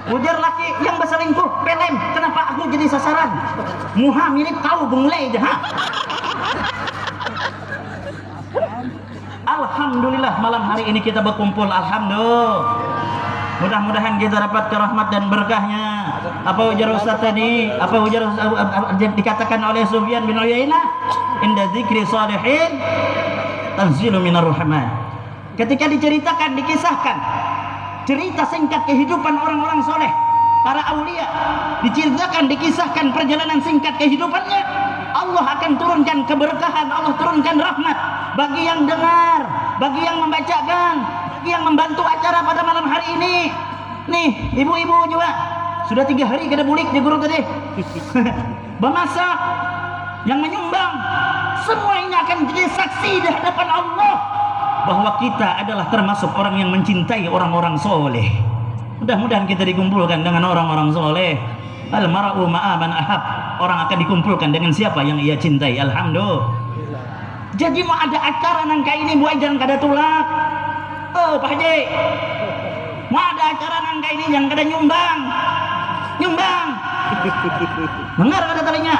Ujar laki yang berselingkuh, pelem, kenapa aku jadi sasaran? Muha mirip kau bunglai aja, ha? Alhamdulillah malam hari ini kita berkumpul, alhamdulillah. Mudah-mudahan kita dapat rahmat dan berkahnya. Apa ujar Ustaz tadi? Apa ujar dikatakan oleh Sufyan bin Uyainah? Inda dzikri shalihin tanzilu minar rahman. Ketika diceritakan, dikisahkan cerita singkat kehidupan orang-orang soleh, para aulia, diceritakan, dikisahkan perjalanan singkat kehidupannya, Allah akan turunkan keberkahan, Allah turunkan rahmat bagi yang dengar, bagi yang membacakan, yang membantu acara pada malam hari ini. Nih, ibu-ibu juga sudah 3 hari kada bulik di guru tadi. Bemasak, yang menyumbang, semua ini akan jadi saksi di hadapan Allah bahwa kita adalah termasuk orang yang mencintai orang-orang soleh. Mudah-mudahan kita dikumpulkan dengan orang-orang soleh. Al-mar'u ma'a man ahab. Orang akan dikumpulkan dengan siapa yang ia cintai. Alhamdulillah. Jadi mau ada acara nangka ini buat jangan kada tulak. Oh Pak Haji, mau ada acara nangka ini jangan kada nyumbang. Nyumbang. Dengar kada talinya.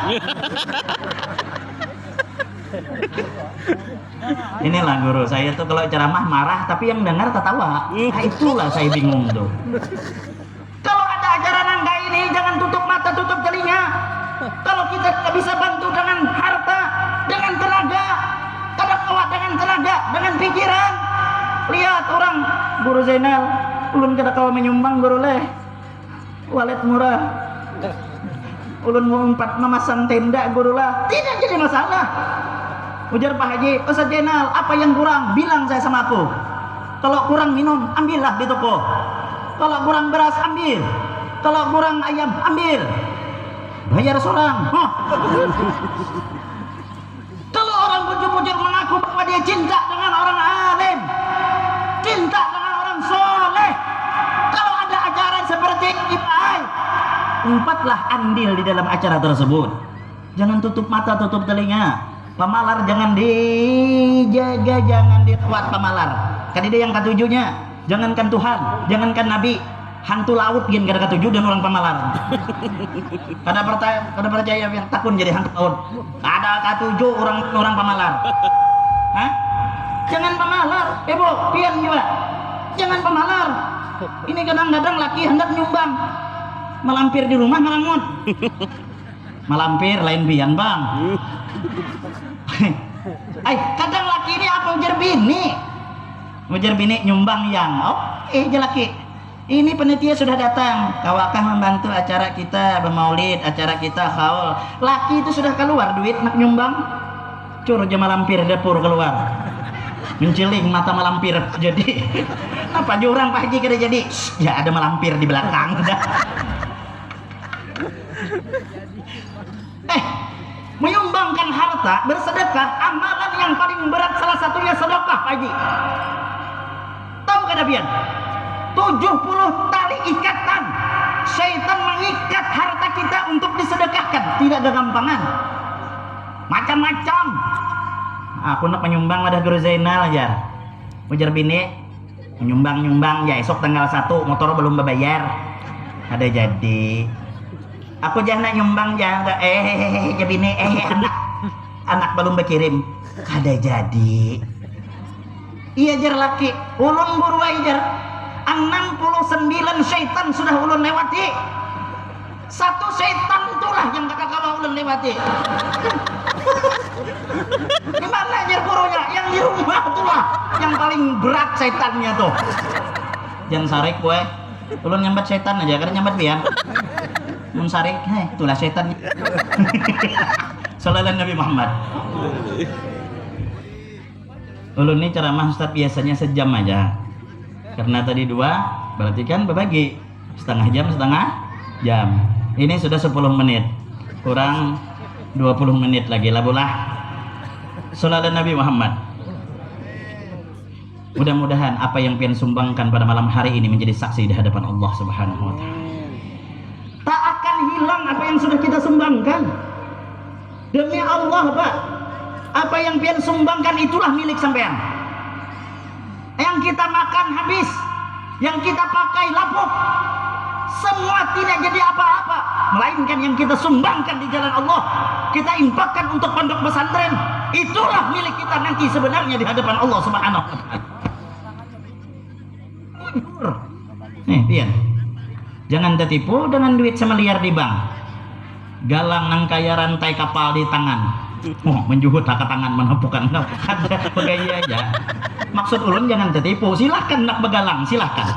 Inilah guru saya tuh kalau ceramah marah tapi yang dengar tertawa. Nah, itulah saya bingung tuh. Kalau ada acara nangka ini jangan tutup mata, tutup telinga. Kalau kita bisa bantu dengan harta, dengan tenaga, kadang awak dengan tenaga, dengan pikiran. Lihat orang Guru Zainal, ulun kada kawa menyumbang guru leh. Walet murah. Ulun mau memasang tenda guru lah, tidak jadi masalah. Ujar Pak Haji, Ustaz Zainal, apa yang kurang? Bilang saya sama aku. Kalau kurang minum, ambillah di toko. Kalau kurang beras, ambil. Kalau kurang ayam, ambil. Bayar seorang. Kalau orang bujur-bujur mengaku bahwa dia cinta dengan orang alim, cinta dengan orang soleh, kalau ada acara seperti ini, umpatlah andil di dalam acara tersebut. Jangan tutup mata, tutup telinga. Pamalar jangan dijaga, jangan dirawat pamalar. Kan dia yang ketujuhnya. Jangankan Tuhan, jangankan Nabi, hantu laut gin kada ketujuh dan orang pamalar. Kada percaya yang takun jadi hantu laut. Kada ketujuh orang pamalar. Hah? Jangan pamalar, ibu, pian juga. Jangan pamalar. Ini kadang-kadang laki hendak nyumbang, malampir di rumah malangut. Malampir lain pian bang. Kadang laki ini apa ujar bini? Ujar bini nyumbang yang. Laki. Ini panitia sudah datang. Kau akan membantu acara kita bermaulid, acara kita haul. Laki itu sudah keluar duit nak nyumbang. Cur aja malampir dapur keluar. Menceling mata malampir jadi. Apa jurang Pak Haji kada jadi? Ya ada malampir di belakang. Menyumbangkan harta, bersedekah, amalan yang paling berat salah satunya sedekah Pak Haji. Tahu kada pian? 70 tali ikatan syaitan mengikat harta kita untuk disedekahkan. Tidak ada gampangan, macam-macam. Aku nak menyumbang ada Guru Zainal aja. Ujar bini menyumbang ya esok tanggal 1 motor belum berbayar. Ada jadi. Aku jangan nyumbang jangan bini anak belum berkirim. Ada jadi. Iya jar laki. Ulun guru ajar. 69 syaitan sudah ulun lewati. Satu syaitan itulah yang kakak kawa ulun lewati. Gimana ajar gurunya? Yang di rumah itulah yang paling berat syaitannya tuh. Jangan sarik gue. Ulun nyambat syaitan aja karena nyambat biar. Mun sarik, itulah syaitan. Sallallahu Nabi Muhammad. Ulun ini ceramah Ustaz biasanya sejam aja. Karena tadi 2, berarti kan berbagi setengah jam. Ini sudah 10 menit, kurang 20 menit lagi labulah. Sallallahu Nabi Muhammad. Mudah-mudahan apa yang pian sumbangkan pada malam hari ini menjadi saksi di hadapan Allah Subhanahu wa taala. Tak akan hilang apa yang sudah kita sumbangkan. Demi Allah, Pak. Apa yang pian sumbangkan itulah milik sampean. Yang kita makan habis, yang kita pakai lapuk, semua tidak jadi apa-apa, melainkan yang kita sumbangkan di jalan Allah, kita infakkan untuk pondok pesantren, itulah milik kita nanti sebenarnya di hadapan Allah Subhanahu wa taala. Nih, pian. Jangan tertipu dengan duit semeliar di bank. Galang nang kaya rantai kapal di tangan. Oh, menjuhut ke tangan menepukkan. Ada begaya aja. Maksud ulun jangan tertipu. Silahkan nak begalang, silahkan.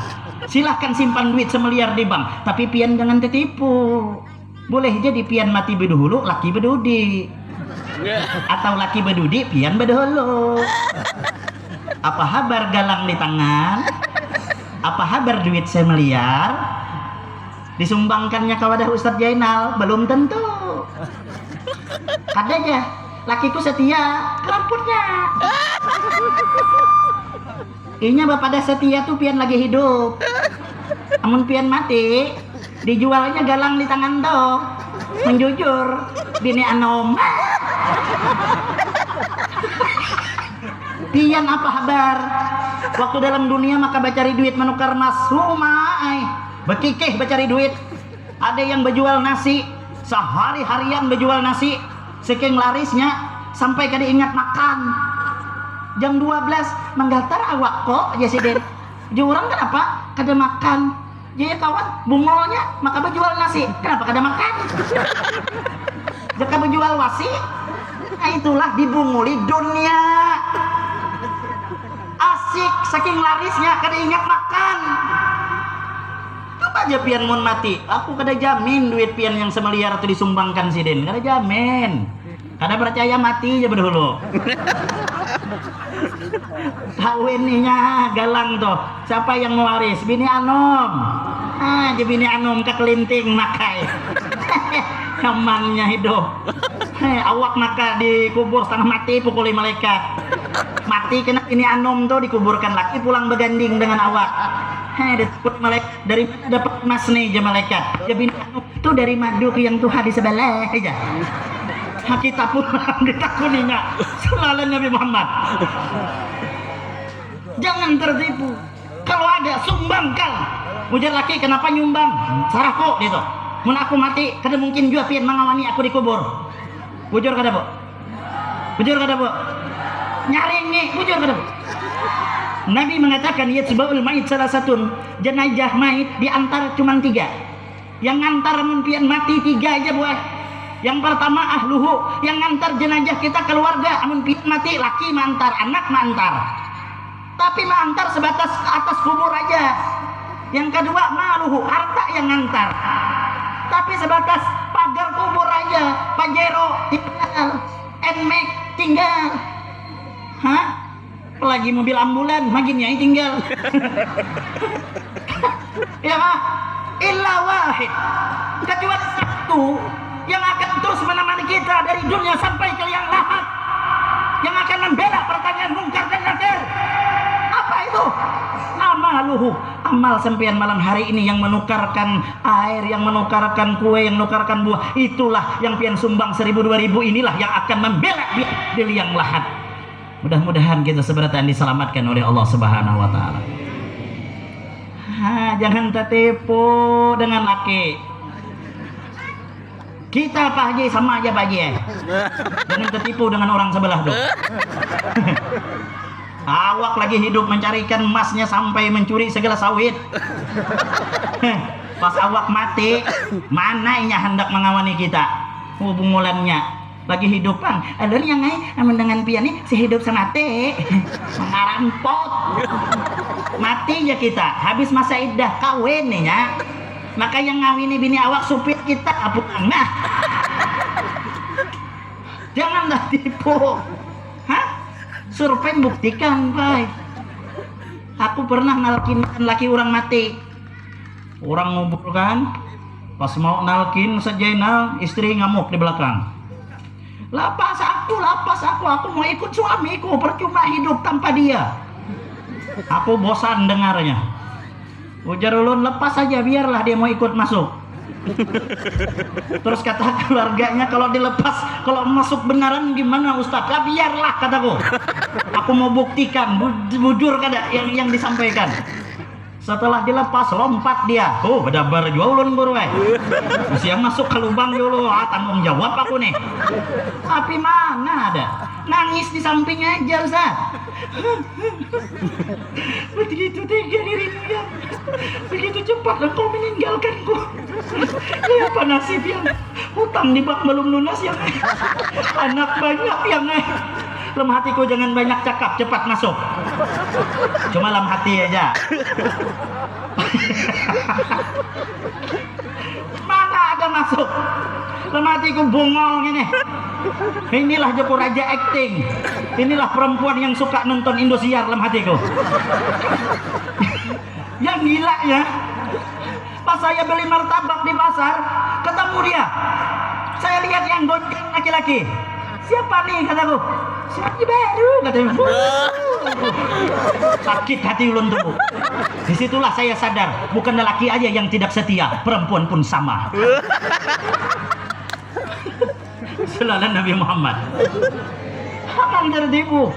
Silahkan simpan duit semeliar di bank, tapi pian jangan tertipu. Boleh jadi pian mati bedahulu, laki bedudi. Atau laki bedudi, pian bedahulu. Apa kabar galang di tangan? Apa kabar duit semeliar? Disumbangkannya kepada Ustadz Jainal? Belum tentu. Ada aja, lakiku setia, keramputnya. Inya bapak setia tuh pian lagi hidup. Namun pian mati, dijualnya galang di tangan tuh. Menjujur, bini anom. Pian apa kabar? Waktu dalam dunia maka bacari duit menukar emas. Humai. Bekikeh bacari duit. Ada yang berjual nasi sehari-harian, berjual nasi saking larisnya sampai kada ingat makan. Jam 12 menggatar awak kok Jesiden. Jurang kenapa kada makan? Jadi kawan bungolnya maka berjual nasi, kenapa kada makan? Jika berjual wasi, nah itulah dibunguli dunia. Asik saking larisnya kada ingat makan. Coba aja pian mun mati, aku kada jamin duit pian yang semeliar itu disumbangkan siden, kada jamin. Kada percaya mati aja berdahulu. Kawinnya galang tuh, siapa yang mewaris? Bini anom. Ah, jadi bini anom kekelinting makai. Nyamannya hidup. Awak maka dikubur setengah mati pukuli malaikat. Mati kena bini anom tuh dikuburkan lagi pulang beganding dengan awak. Dapat malaikat dari mana dapat emas nih aja malaikat. Ya bini anom tuh dari madu yang Tuhan di sebelah aja. Kita pulang ditakuninya selalu Nabi Muhammad. Jangan tertipu. Kalau ada sumbangkan. Ujar laki kenapa nyumbang? Sarah kok gitu. Mun aku mati kada mungkin juga pian mangawani aku dikubur. Bujur kada bu? Bujur kada bu? Nyaringi bujur kada bu? Nabi mengatakan yatba'ul mayit salah satu jenazah mayit diantar cuma 3. Yang ngantar mun pian mati 3 aja buah. Yang pertama ahluhu, yang ngantar jenazah kita keluarga, amun pian mati laki mantar, anak mantar. Tapi mantar sebatas ke atas kubur aja. Yang kedua maluhu, harta yang ngantar. Tapi sebatas pagar kubur aja, pajero tinggal, enmek tinggal. Hah? Apalagi mobil ambulan, makin nyai tinggal. Ya mah, illa wahid. Kecuali satu yang akan terus menemani kita dari dunia sampai ke yang lahat, yang akan membela pertanyaan mungkar dan nakir. Apa itu? Amaluhu, amal sempian malam hari ini yang menukarkan air, yang menukarkan kue, yang menukarkan buah, itulah yang pian sumbang 1000-2000 inilah yang akan membela di liang lahat. Mudah-mudahan kita seberatan diselamatkan oleh Allah Subhanahu wa taala. Jangan tertipu dengan laki. Kita Pak Haji sama aja Pak Haji ya. Jangan tertipu dengan orang sebelah tuh. Awak lagi hidup mencarikan emasnya sampai mencuri segala sawit. Pas awak mati, mana inya hendak mengawani kita? Hubungannya lagi hidup bang. Alur yang dengan pian nih sehidup semati. Mengarampot. Mati ya kita. Habis masa iddah kawin nih ya. Maka yang ngawini bini awak supir kita apa nah. Janganlah tipu. Hah? Survei buktikan, Pak. Aku pernah nalkin laki orang mati. Orang ngubur kan. Pas mau nalkin sejainal, istri ngamuk di belakang. Lapas aku mau ikut suamiku, percuma hidup tanpa dia. Aku bosan dengarnya. Ujar ulun lepas saja biarlah dia mau ikut masuk. Terus kata keluarganya kalau dilepas kalau masuk benaran gimana Ustaz? Lah biarlah kataku. Aku mau buktikan bujur kada yang disampaikan. Setelah dilepas lompat dia. Oh, bedabar juga ulun buru siang masuk ke lubang dulu. Tanggung jawab aku nih. Tapi mana ada? Nangis di samping aja Ustaz. Begitu tega dirimu ya. Begitu cepat engkau meninggalkanku. Ya apa nasib yang hutang di bank belum lunas yang anak banyak yang lemah hatiku jangan banyak cakap, cepat masuk. Cuma lemah hati aja. Mana ada masuk? Lemah hatiku bongol ini. Inilah Joko Raja acting. Inilah perempuan yang suka nonton Indosiar lemah hatiku. Yang gila ya. Pas saya beli martabak di pasar, ketemu dia. Saya lihat yang gonceng laki-laki. Siapa nih kataku? Siapa baru katanya. Sakit hati ulun tuh. Disitulah saya sadar, bukan lelaki aja yang tidak setia, perempuan pun sama. Selalu Nabi Muhammad. Jangan tertipu.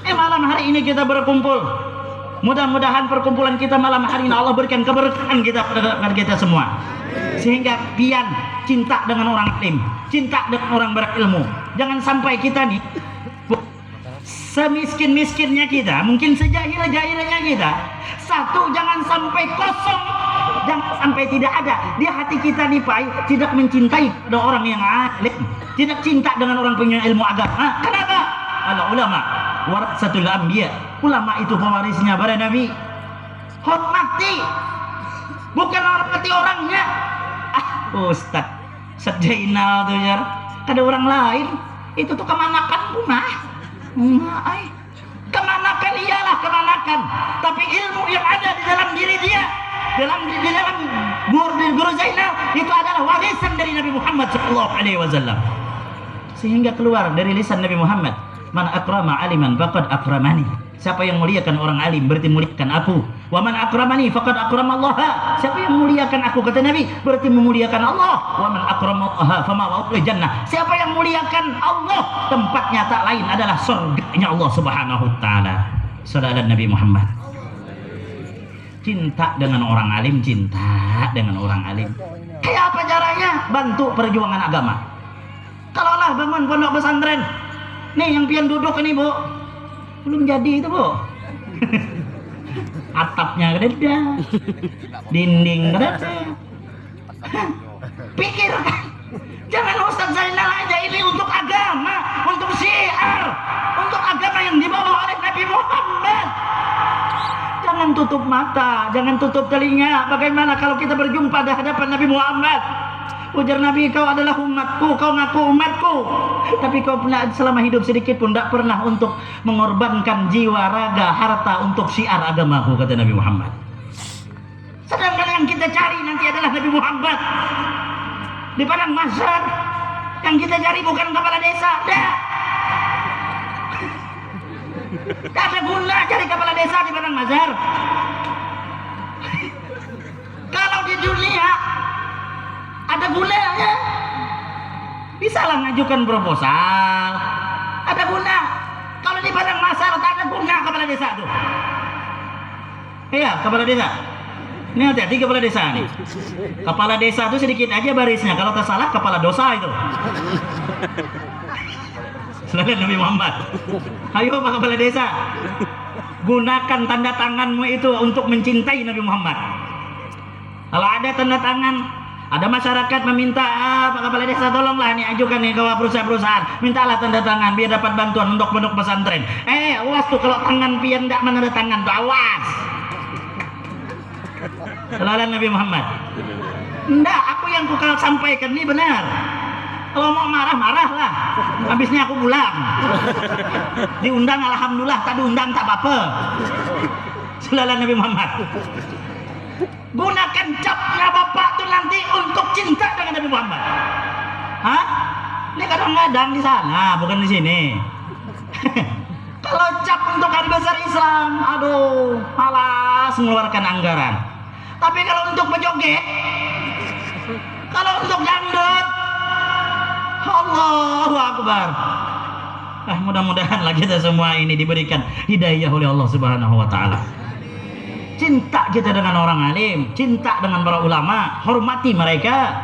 Malam hari ini kita berkumpul. Mudah-mudahan perkumpulan kita malam hari ini Allah berikan keberkahan kita semua. Sehingga pian cinta dengan orang alim, cinta dengan orang berilmu. Jangan sampai kita nih semiskin-miskinnya kita, mungkin sejahil-jahilnya kita, satu jangan sampai kosong, jangan sampai tidak ada di hati kita nih Pak, tidak mencintai ada orang yang alim, tidak cinta dengan orang punya ilmu agama. Kenapa? Al ulama warasatul anbiya, ulama itu pewarisnya para nabi. Hormati, bukan hormati orangnya. Ustaz Jainal tuh ya, ada orang lain itu tuh kemanakan punah. Kemanakan iyalah kemanakan, tapi ilmu yang ada di dalam diri dia, di dalam guru Zainal itu adalah warisan dari Nabi Muhammad SAW. Sehingga keluar dari lisan Nabi Muhammad, man akrama aliman faqad akramani. Siapa yang muliakan orang alim berarti muliakan aku. Wa man akramani faqad akramallaha. Siapa yang muliakan aku kata Nabi berarti memuliakan Allah. Wa man akramallaha fama wa'ul jannah. Siapa yang muliakan Allah tempatnya tak lain adalah surganya Allah Subhanahu wa taala. Saudara Nabi Muhammad. Cinta dengan orang alim, cinta dengan orang alim. Kayak apa caranya? Bantu perjuangan agama. Kalaulah bangun pondok pesantren. Nih yang pian duduk ini, Bu. Belum jadi itu, Bu. Atapnya gede, dinding gede. Pikirkan, jangan Ustaz Zainal aja, ini untuk agama, untuk syiar, untuk agama yang dibawa oleh Nabi Muhammad. Jangan tutup mata, jangan tutup telinga. Bagaimana kalau kita berjumpa di hadapan Nabi Muhammad? Ujar Nabi, kau adalah umatku, kau ngaku umatku, tapi kau pernah selama hidup sedikit pun tidak pernah untuk mengorbankan jiwa, raga, harta untuk syiar agamaku, kata Nabi Muhammad. Sedangkan yang kita cari nanti adalah Nabi Muhammad di padang mahsyar. Yang kita cari bukan kepala desa, tidak ada guna cari kepala desa di padang mahsyar. Kalau di dunia ada gunanya, bisalah ngajukan proposal, ada guna. Kalau di padang mahsyar tak ada guna kepala desa tuh. Iya, kepala desa. Ini hati-hati kepala desa nih. Kepala desa tuh sedikit aja barisnya, kalau tersalah kepala dosa itu. Selain Nabi Muhammad. Ayo Pak kepala desa, gunakan tanda tanganmu itu untuk mencintai Nabi Muhammad. Kalau ada tanda tangan, ada masyarakat meminta, Pak Kepala Desa tolonglah nih ajukan nih ke perusahaan-perusahaan, mintalah tanda tangan biar dapat bantuan untuk pondok pesantren. Awas tuh kalau tangan pian tidak menanda tangan tuh, awas. Selalu Nabi Muhammad. Enggak, aku yang ku sampaikan ini benar. Kalau mau marah-marah lah, habisnya aku pulang. Diundang alhamdulillah, tak diundang tak apa-apa. Selalu Nabi Muhammad. Gunakan capnya bapak tuh nanti untuk cinta dengan Nabi Muhammad. Hah? Ini kadang-kadang di sana, bukan di sini. Kalau cap untuk hari besar Islam, aduh, malas mengeluarkan anggaran. Tapi kalau untuk berjoget, kalau untuk dangdut, Allahu Akbar. Mudah-mudahan lah kita semua ini diberikan hidayah oleh Allah Subhanahu wa taala. cinta kita dengan orang alim, cinta dengan para ulama, hormati mereka,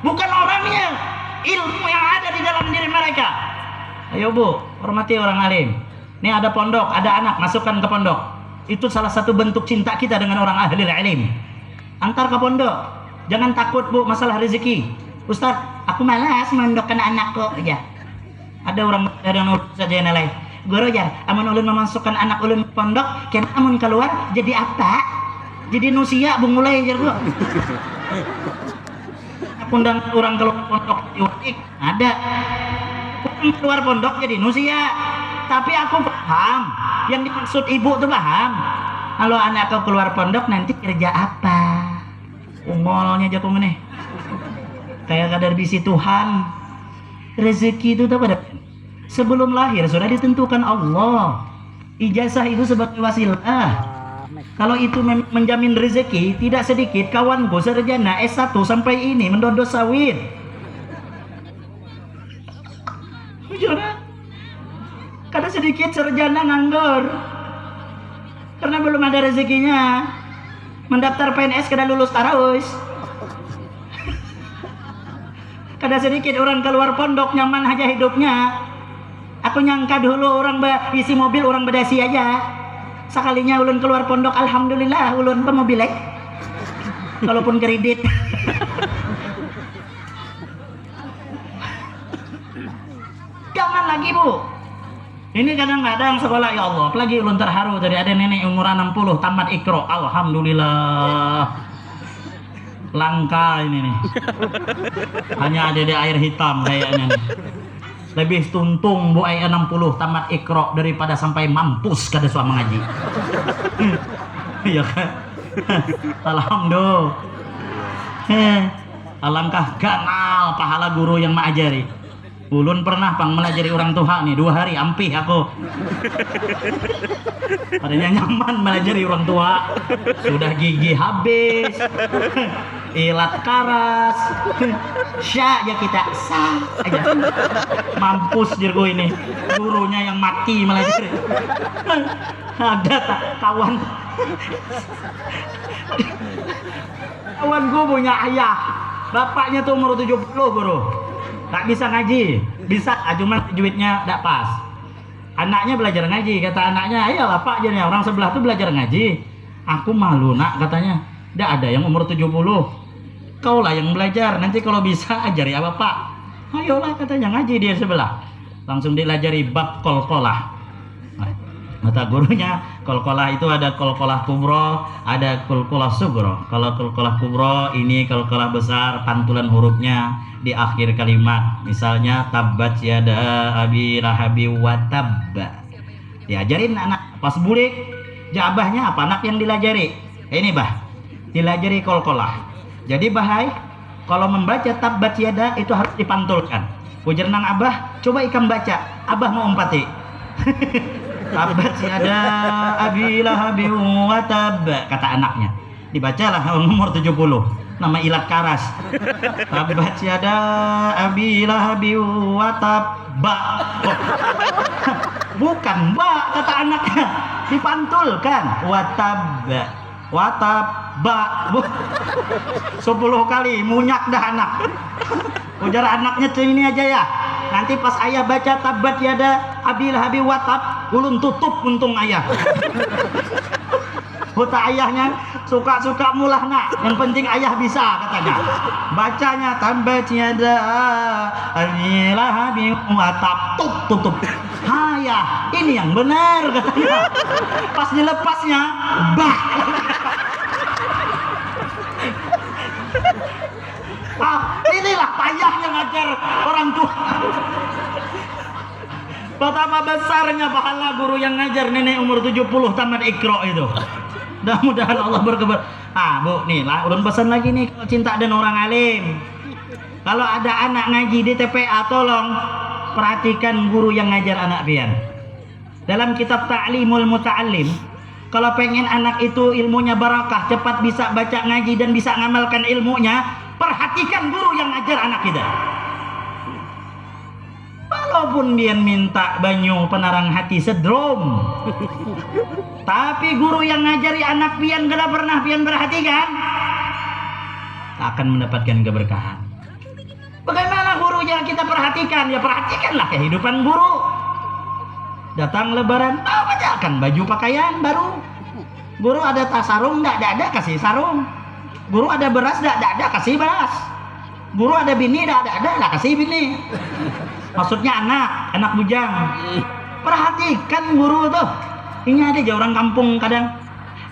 bukan orangnya, ilmu yang ada di dalam diri mereka. Ayo Bu, hormati orang alim. Ini ada pondok, ada anak, masukkan ke pondok. Itu salah satu bentuk cinta kita dengan orang ahli ilm. Antar ke pondok. Jangan takut Bu masalah rezeki. Ustaz, aku malas mondokkan anakku. Ya. Ada orang yang saja yang lain. Guru jar, amun ulun memasukkan anak ulun pondok, ken amun keluar jadi apa? Jadi nusia bung mulai jar gua. Undang orang keluar pondok diutik, ada. Orang keluar pondok jadi nusia. Tapi aku paham, yang dimaksud ibu tuh paham. Kalau anak kau keluar pondok nanti kerja apa? Ungolnya jatuh meneh. Kayak kadar bisi Tuhan. Rezeki itu tuh pada sebelum lahir sudah ditentukan Allah. Ijazah itu sebagai wasilah. Kalau itu menjamin rezeki, tidak sedikit kawanku sarjana S1 sampai ini mendodo sawit. Karena sedikit sarjana nganggur. Karena belum ada rezekinya. Mendaftar PNS kada lulus tarawis. Kada sedikit orang keluar pondok nyaman aja hidupnya. Aku nyangka dulu orang isi mobil orang bedasi aja. Sekalinya ulun keluar pondok, alhamdulillah ulun pemobil kalaupun kredit. Jangan lagi Bu. Ini kadang-kadang sekolah ya Allah, apalagi ulun terharu dari ada nenek umuran 60 tamat Iqra. Alhamdulillah. Langka ini nih. Hanya ada di air hitam kayaknya nih. Lebih tuntung Bu ai 60 tamat Iqra daripada sampai mampus kada suami ngaji. Iya kan? Alhamdulillah. Alangkah ganal pahala guru yang mengajari. Ulun pernah pang melajari orang tua nih 2 hari ampih aku. Padahal nyaman melajari orang tua. Sudah gigi habis. Ilat karas. Sya ya kita sah aja. Mampus jirgo ini. Gurunya yang mati melajari. Ada tak kawan. Kawan gue punya ayah. Bapaknya tuh umur 70 guru. Tak bisa ngaji, bisa, cuma duitnya tak pas. Anaknya belajar ngaji, kata anaknya, ayo lah Pak, jadi orang sebelah tuh belajar ngaji. Aku malu nak, katanya. Tidak ada yang umur 70. Kau lah yang belajar, nanti kalau bisa ajari apa Pak? Ayolah katanya ngaji dia sebelah. Langsung diajari bab kolkolah. Mata gurunya, kolkolah itu ada kolkolah kubro, ada kolkolah sugro. Kalau kolkolah kubro ini kolkolah besar, pantulan hurufnya di akhir kalimat. Misalnya tabbat yada abi lahabi wa tabba. Diajarin anak pas bulik, jabahnya apa anak yang dilajari? Ini bah, dilajari kolkolah. Jadi bahai, kalau membaca tabbat yada itu harus dipantulkan. Ujar nang abah, coba ikam baca, abah mau umpati. Tabbat yada abi lahabi wa tabba, kata anaknya. Dibacalah umur 70. Nama ilat karas. Tabbat yada abi lahabi wa tabba. Oh. Bukan ba, kata anaknya. Dipantulkan wa tabba. Wa tabba. 10 kali munyak dah anak. Ujar anaknya ini aja ya. Nanti pas ayah baca tabbat yada abi lahabi wa tab, ulun tutup untung ayah. Kata ayahnya, suka-suka mulah nak, yang penting ayah bisa katanya. Bacanya tabbat yada abi lahabi wa tab, tutup. Ayah, ini yang benar katanya. Pas dilepasnya, bah. Inilah payahnya ngajar orang tua. Betapa besarnya pahala guru yang ngajar nenek umur 70 tamat Iqra itu. Mudah-mudahan Allah berkeber. Bu, nih lah ulun pesan lagi nih, kalau cinta dan orang alim. Kalau ada anak ngaji di TPA, tolong perhatikan guru yang ngajar anak pian. Dalam kitab Ta'limul Muta'allim, kalau pengen anak itu ilmunya barakah, cepat bisa baca ngaji dan bisa ngamalkan ilmunya, perhatikan guru yang ngajar anak kita. Walaupun dia minta banyu penarang hati sedrom, tapi guru yang ngajari anak pian gak pernah pian perhatikan, tak akan mendapatkan keberkahan. Bagaimana guru yang kita perhatikan? Ya perhatikanlah kehidupan guru. Datang lebaran, bacakan baju pakaian baru. Guru ada tas sarung, enggak ada, kasih sarung. Guru ada beras, enggak ada, kasih beras. Guru ada bini, enggak ada, kasih bini. Maksudnya anak bujang. Perhatikan guru tuh. Ini ada aja orang kampung kadang,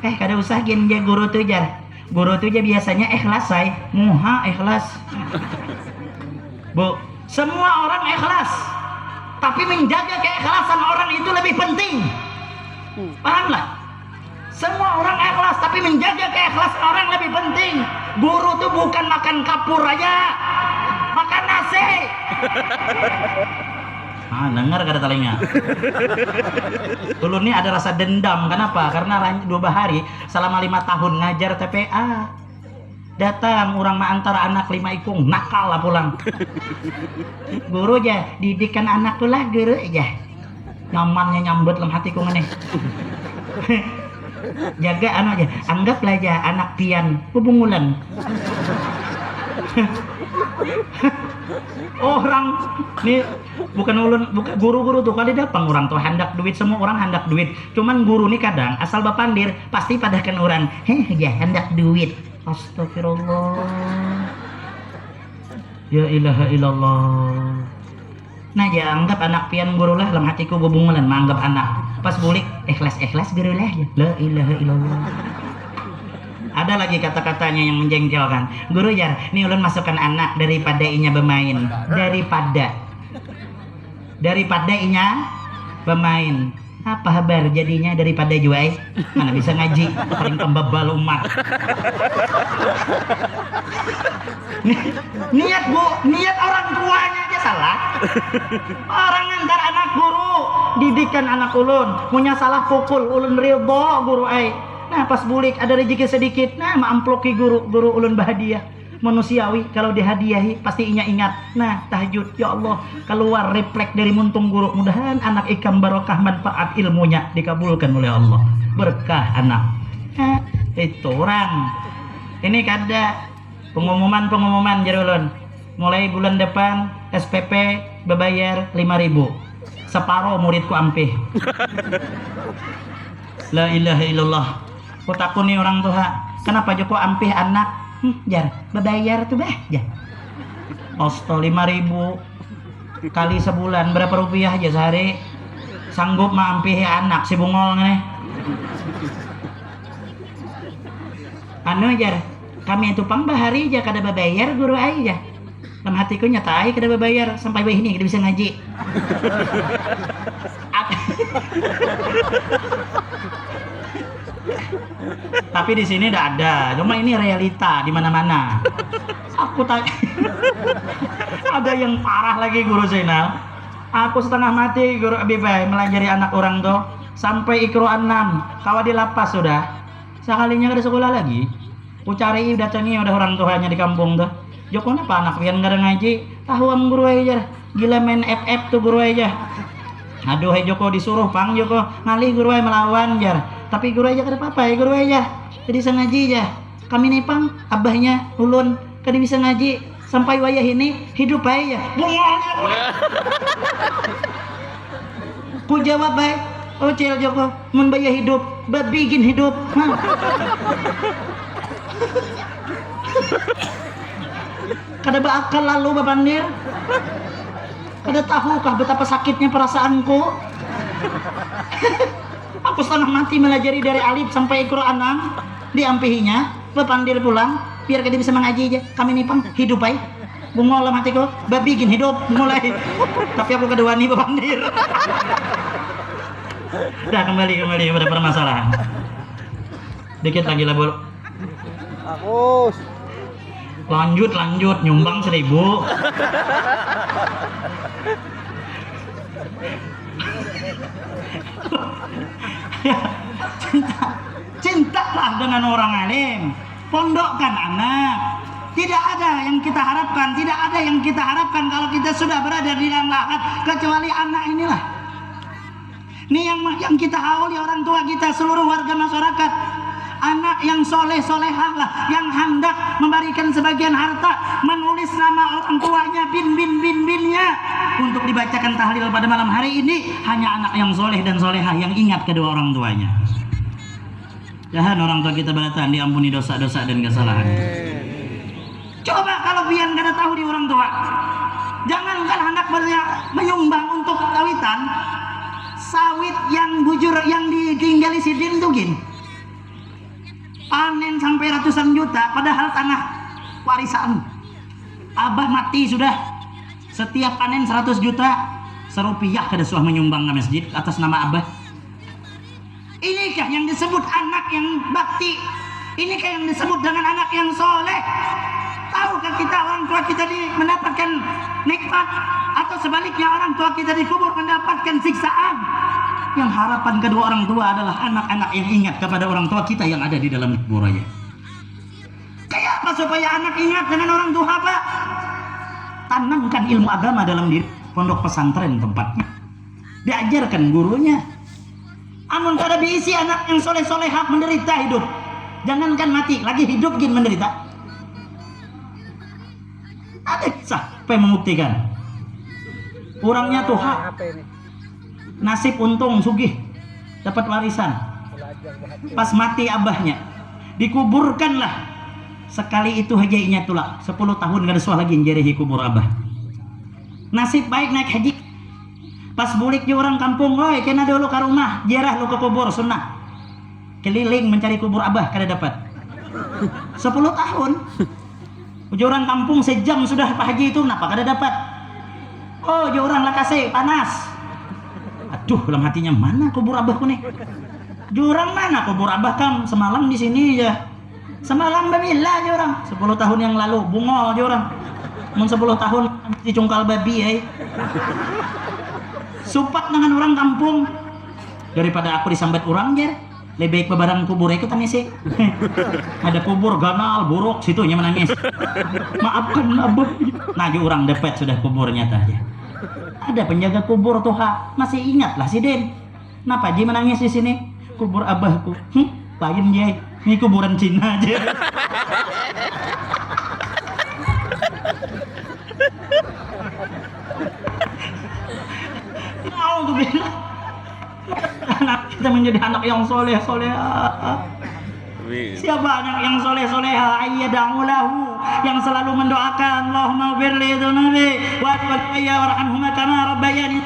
kada usah gini ya guru tuh jar. Guru tuh aja biasanya ikhlas say, muha ikhlas. Bu, semua orang ikhlas, tapi menjaga keikhlasan orang itu lebih penting. Pahamlah? Semua orang ikhlas, tapi menjaga keikhlasan orang lebih penting. Guru tuh bukan makan kapur aja, makan nasi. Dengar kata telinga. Dulu ini ada rasa dendam. Kenapa? Karena 2 hari selama 5 tahun ngajar TPA. Datang orang mah antara anak 5 ikung nakal lah pulang. Guru aja didikan anak tuh lah guru aja. Nyamannya nyambut dalam hatiku nih. Jaga aja, anggaplah aja anak pian hubungulan. Orang nih bukan ulun, bukan guru-guru tuh kali datang orang tuh hendak duit, semua orang hendak duit. Cuman guru nih kadang asal bapandir pasti padahkan orang, ya hendak duit. Astagfirullah. Ya ilaha illallah. Nah ya anggap anak pian guru lah dalam hatiku gubungulan menganggap anak. Pas bulik ikhlas guru lah ya. La ilaha illallah. Ada lagi kata-katanya yang menjengkelkan. Guru jar, nih ulun masukkan anak daripada inya bermain. Daripada inya bermain. Apa kabar jadinya daripada juai? Mana bisa ngaji, paling pembebal umat. Niat orang tuanya aja salah. Orang antar anak guru, didikan anak ulun, punya salah pukul ulun ridho guru ai. Nah pas bulik ada rezeki sedikit, nah maamploki guru ulun bahagia. Manusiawi kalau dihadiahi pasti inya ingat. Nah tahajud, ya Allah keluar refleks dari muntung guru, mudahan anak ikam barokah manfaat ilmunya dikabulkan oleh Allah, berkah anak. Itu orang ini kada pengumuman jarulun mulai bulan depan SPP bebayar 5.000, separuh muridku ampih. La ilaha illallah. Kutakuni orang tua, kenapa Joko ampih anak? Jar, bebayar tuh bah, jar. Osto 5.000 kali sebulan berapa rupiah aja sehari? Sanggup mampih anak si bungol nih. Anu jar, kami itu pang bahari aja kada bebayar guru aja. Dalam hatiku nyatai kada bebayar sampai bayi ini kada bisa ngaji. Tapi di sini tidak ada, cuma ini realita di mana-mana. Aku tanya, ada yang parah lagi guru Zainal. Aku setengah mati guru Abibai melajari anak orang tuh sampai Iqra 6, kawa di lapas sudah. Sekalinya ada sekolah lagi. Ku cari datangi udah orang tuanya di kampung tuh. Joko kenapa anak pian gak ada ngaji? Tahu am guru aja, gila main FF tuh guru aja. Aduh Joko disuruh pang Joko ngalih guru aja melawan jar. Tapi guru aja kada apa-apa ya guru aja. Jadi bisa ngaji aja. Kami nih pang abahnya ulun kada bisa ngaji sampai wayah ini hidup aja. Bungolnya. Ku jawab baik. Oh cel Joko, mun bayah hidup, babigin hidup. Kada bakal lalu bapandir. Kada tahukah betapa sakitnya perasaanku? Aku setengah mati melajari dari alif sampai Iqra 6, diampihinya, bapandir pulang, biar kada bisa mengaji aja. Kami nih pang hidup ay. Bungol lah matiku, babigin hidup mulai. Tapi aku kada wani bapandir. Dah kembali pada permasalahan. Dikit lagi lah bol. Aku lanjut nyumbang 1.000. Cintalah dengan orang alim, pondokkan anak, Tidak ada yang kita harapkan, tidak ada yang kita harapkan kalau kita sudah berada di dalam lahat kecuali anak inilah. Ini yang kita hauli orang tua kita, seluruh warga masyarakat. Anak yang soleh solehah lah, yang hendak memberikan sebagian harta, menulis nama orang tuanya, binnya untuk dibacakan tahlil pada malam hari ini. Hanya anak yang soleh dan solehah yang ingat kedua orang tuanya. Jangan orang tua kita beratahan diampuni dosa-dosa dan kesalahan. Coba kalau pian kada tahu di orang tua, jangankan anak menyumbang untuk sawitan, sawit yang bujur yang ditinggali sidin tuh gin panen sampai ratusan juta, padahal tanah warisan abah mati sudah, setiap panen 100 juta serupiah kada suah menyumbang ke masjid atas nama abah. Inikah yang disebut anak yang bakti? Inikah yang disebut dengan anak yang soleh? Tahukah kita orang tua kita mendapatkan nikmat, atau sebaliknya orang tua kita dikubur mendapatkan siksaan? Yang harapan kedua orang tua adalah anak-anak yang ingat kepada orang tua kita yang ada di dalam kuburannya. Kayak apa supaya anak ingat dengan orang tua, Pak? Tanamkan ilmu agama dalam diri, pondok pesantren tempatnya. Diajarkan gurunya. Amun kada diisi anak yang soleh-solehah menderita hidup. Jangankan mati, lagi hidup gin menderita. Ada kisah yang membuktikan. Orangnya tuh nasib untung sugih, dapat warisan. Pas mati abahnya, dikuburkanlah. Sekali itu haja inya tulak 10 tahun kada suah lagi njerihi kubur abah. Nasib baik naik haji. Pas bulik di orang kampung, woi kena dulu ke rumah, jarah lu ke kubur sunnah. Keliling mencari kubur abah kada dapat. 10 tahun. Uji orang kampung sejam sudah Pak Haji itu, kenapa kada dapat? Oh, uji orang lakase panas. Aduh, dalam hatinya mana kubur abahku nih? Jurang mana kubur abah kam? Semalam di sini ya. Semalam bamila aja orang. 10 tahun yang lalu bungol aja orang. Mun 10 tahun dicungkal babi ya. Supat dengan orang kampung daripada aku disambat orang jer. Lebih baik bebarang kubur itu tanya sih. Ada kubur ganal buruk situnya menangis. Maafkan abah. Nah, orang dapat sudah kuburnya tadi. Ada penjaga kubur tuh masih ingat lah si Den. Kenapa Ji menangis di sini? Kubur abahku. Lain Ji. Ini kuburan Cina aja. Mau tuh bilang. Anak kita menjadi anak yang soleh. Siapa anak yang soleh ayyadahu, yang selalu mendoakan Allahumma firli dzunubi wa waliyya warhamhuma kama rabbayani.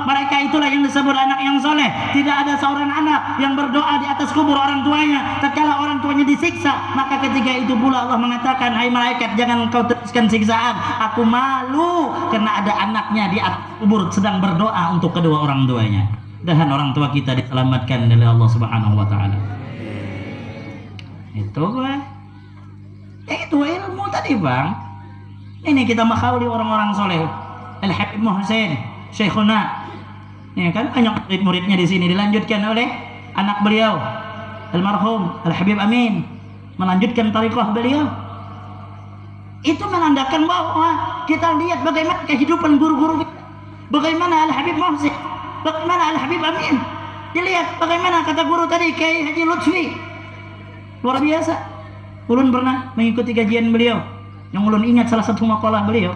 Mereka itulah yang disebut anak yang soleh. Tidak ada seorang anak yang berdoa di atas kubur orang tuanya tatkala orang tuanya disiksa, maka ketika itu pula Allah mengatakan, hai malaikat, jangan kau teruskan siksaan, aku malu karena ada anaknya di atas kubur sedang berdoa untuk kedua orang tuanya. Dan orang tua kita diselamatkan oleh Allah Subhanahu wa taala. Itu itu ilmu tadi bang. Ini kita menghauli orang-orang soleh. Al-Habib Muhsin Syekhuna, ya kan banyak murid-muridnya di sini, dilanjutkan oleh anak beliau almarhum Al-Habib Amin, melanjutkan tariqah beliau. Itu menandakan bahwa kita lihat bagaimana kehidupan guru-guru kita, bagaimana Al-Habib Muhsin, bagaimana Al-Habib Amin. Dilihat bagaimana kata guru tadi Kiai Haji Lutfi. Luar biasa. Ulun pernah mengikuti kajian beliau. Yang ulun ingat salah satu makalah beliau.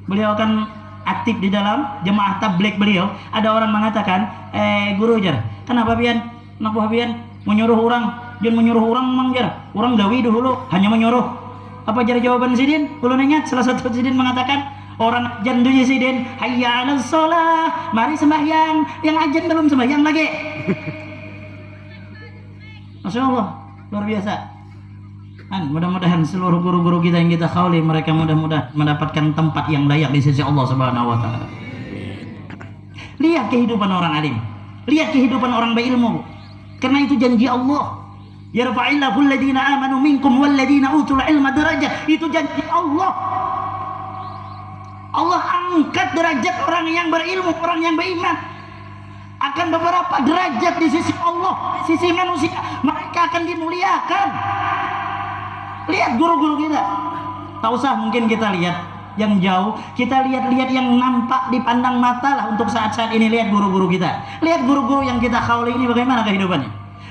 Beliau akan aktif di dalam jemaah tabligh beliau. Ada orang mengatakan, guru jar, kenapa pian? Kenapa pian menyuruh orang? Jangan menyuruh orang memang jar. Orang gawi dulu hanya menyuruh. Apa jar jawaban sidin? Ulun ingat salah satu sidin mengatakan, orang ajan dunia sidin, hayya 'alas shalah, mari sembahyang. Yang ajan belum sembahyang lagi. Masya Allah, luar biasa. Mudah-mudahan seluruh guru-guru kita yang kita khauli, mereka mudah-mudahan mendapatkan tempat yang layak di sisi Allah Subhanahu wa taala. Lihat kehidupan orang alim, lihat kehidupan orang berilmu. Karena itu janji Allah. Yarfa'illahu alladhina amanu minkum walladhina utul ilma darajah. Itu janji Allah. Allah angkat derajat orang yang berilmu, orang yang beriman. Akan beberapa derajat di sisi Allah, di sisi manusia, mereka akan dimuliakan. lihat guru-guru kita. Tak usah mungkin kita lihat yang jauh, kita lihat-lihat yang nampak dipandang mata lah untuk saat-saat ini. Lihat guru-guru kita, lihat guru-guru yang kita khawli ini bagaimana kehidupannya.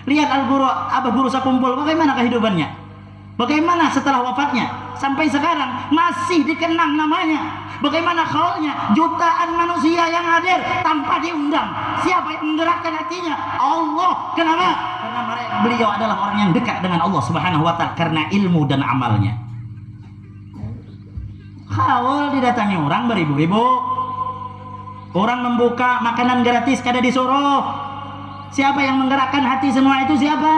Lihat al-guru, guru sakumpul, bagaimana kehidupannya, bagaimana setelah wafatnya sampai sekarang masih dikenang namanya. Bagaimana khaulnya, jutaan manusia yang hadir tanpa diundang. Siapa yang menggerakkan hatinya? Allah. Kenapa? Karena beliau adalah orang yang dekat dengan Allah Subhanahu wa ta'ala karena ilmu dan amalnya. Haul didatangi orang beribu-ribu. Orang membuka makanan gratis kada disuruh. Siapa yang menggerakkan hati semua itu? Siapa?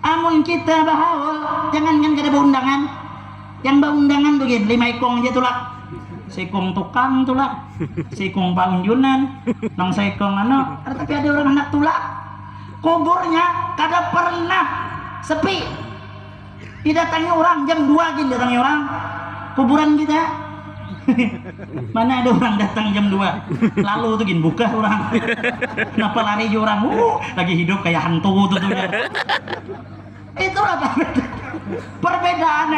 Amun kita bahaul, jangankan kada berundangan. Yang berundangan tuh gitu, 5 ikong aja tulak. Sikong tukang tulak, sikong paunjunan, nang sikong tapi ada orang hendak tulak. Kuburnya kada pernah sepi. Didatangi orang jam 2 gitu, datangi orang kuburan kita. Mana ada orang datang jam 2 lalu tuh gini buka orang. Kenapa lari orang? Lagi hidup kayak hantu tuh. Itulah perbedaan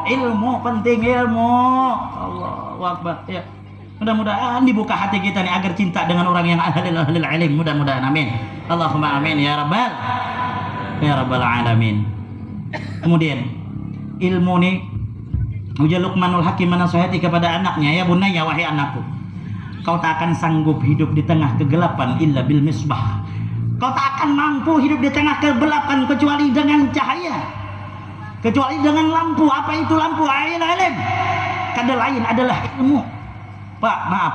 ilmu penting, ilmu. Allahu Akbar. Ya, mudah-mudahan dibuka hati kita nih agar cinta dengan orang yang ahlul ilm. Mudah-mudahan, amin. Allahumma amin ya rabbal alamin. Kemudian ilmu nih ujar Luqmanul Hakim menasihati kepada anaknya, ya bunayya, wahai anakku, kau tak akan sanggup hidup di tengah kegelapan illa bil misbah. Kau tak akan mampu hidup di tengah kegelapan kecuali dengan cahaya, kecuali dengan lampu. Apa itu lampu? Ilm. Kada lain adalah ilmu. Pak, maaf,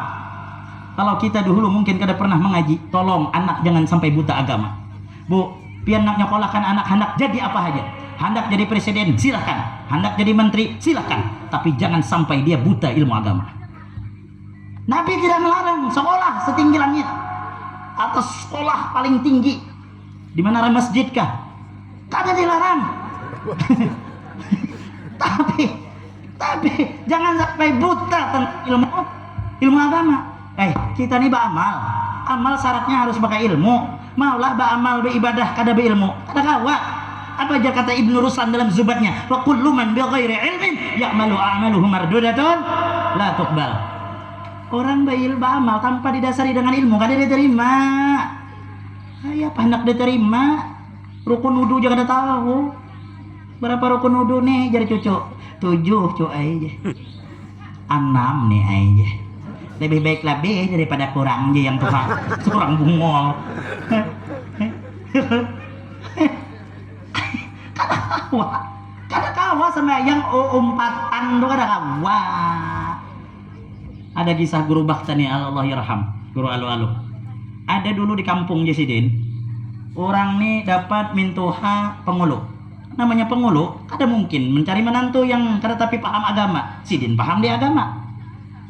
kalau kita dulu mungkin kada pernah mengaji, tolong anak jangan sampai buta agama. Bu, pian nak nyekolahkan anak-anak jadi apa aja. Hendak jadi presiden, silahkan. Hendak jadi menteri, silahkan. Tapi jangan sampai dia buta ilmu agama. Nabi tidak melarang sekolah setinggi langit atau sekolah paling tinggi di mana masjid kah? Kada dilarang. tapi jangan sampai buta tentang ilmu agama. Kita nih beramal. Amal syaratnya harus pakai ilmu. Maulah beramal beribadah kada berilmu. Kada kawa. Apa aja kata Ibnu Ruslan dalam Zubatnya? Wa kullu man bighairi ilmin ya'malu a'maluhu mardudatun la tuqbal. Orang beramal tanpa didasari dengan ilmu kada diterima. Apa hendak diterima? Rukun wudu jangan ada tahu. Berapa rukun wudu nih jadi cucu? 7 cu aja. 6 nih aja. Lebih baik lebih daripada kurang aja yang tukang kurang bungol. Kada kawa sama yang umpatan tuh kada kawa. Ada kisah guru Baktani Allah yarham, guru alu-alu. Ada dulu di kampung Jesidin, orang nih dapat mintuha pengulu. Namanya pengulu, kada mungkin mencari menantu yang kada tapi paham agama. Sidin paham di agama.